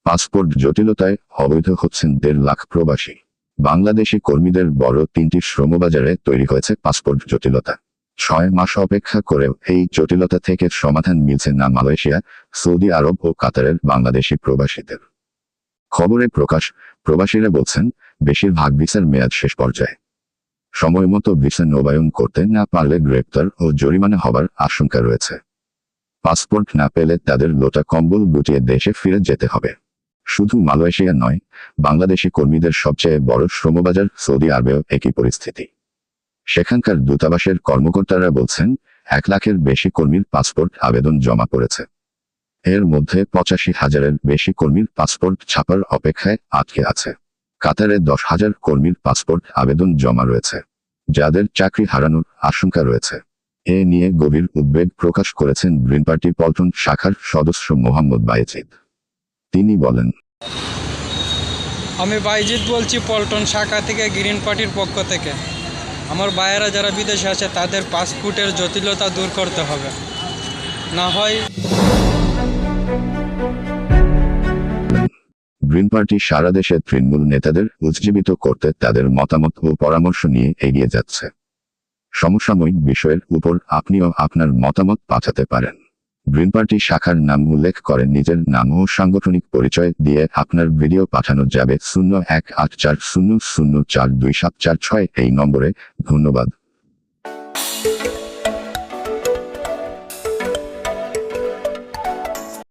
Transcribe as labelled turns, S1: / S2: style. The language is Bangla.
S1: পাসপোর্ট জটিলতায় অবৈধ হচ্ছেন 1.5 লাখ প্রবাসী। বাংলাদেশি কর্মীদের বড় 3টি শ্রমবাজারে তৈরি হয়েছে পাসপোর্ট জটিলতা। 6 মাস অপেক্ষা করেও এই জটিলতা থেকে সমাধান মিলছে না মালয়েশিয়া, সৌদি আরব ও কাতারের বাংলাদেশি প্রবাসীদের। খবরে প্রকাশ, প্রবাসীরা বলছেন বেশিরভাগ ভিসার মেয়াদ শেষ পর্যায়ে। সময়মতো ভিসা নবায়ন করতে না পারলে গ্রেপ্তার ও জরিমানা হবার আশঙ্কা রয়েছে। পাসপোর্ট না পেলে তাদের লোটা কম্বল গুটিয়ে দেশে ফিরে যেতে হবে। শুধু মালয়েশিয়া নয়, বাংলাদেশি কর্মীদের সবচেয়ে বড় শ্রমবাজার সৌদি আরবেও একই পরিস্থিতি। সেখানকার দূতাবাসের কর্মকর্তারা বলছেন 1 লাখের বেশি কর্মীর পাসপোর্ট আবেদন জমা পড়েছে। এর মধ্যে 85,000-এর বেশি কর্মীর পাসপোর্ট ছাপার অপেক্ষায় আটকে আছে। কাতারে 10,000 কর্মীর পাসপোর্ট আবেদন জমা রয়েছে, যাদের চাকরি হারানোর আশঙ্কা রয়েছে। এ নিয়ে গভীর উদ্বেগ প্রকাশ করেছেন গ্রিন পার্টি পল্টন শাখার সদস্য মোহাম্মদ বাইজিদ। তিনি বলেন,
S2: আমি বাইজিদ বলছি পল্টন শাখা থেকে, গ্রিন পার্টির পক্ষ থেকে। আমার ভাইয়েরা যারা বিদেশে আছে তাদের পাসপোর্টের জটিলতা দূর করতে হবে, না হয়।
S1: গ্রিন পার্টি সারা দেশে তৃণমূল নেতাদের উজ্জীবিত করতে তাদের মতামত ও পরামর্শ নিয়ে এগিয়ে যাচ্ছে। সমসাময়িক বিষয়ের উপর আপনিও আপনার মতামত পাঠাতে পারেন। গ্রিন পার্টি শাখার নাম উল্লেখ করে নিজের নাম ও সাংগঠনিক পরিচয় দিয়ে আপনার ভিডিও পাঠানো যাবে 018400427446 এই নম্বরে। ধন্যবাদ।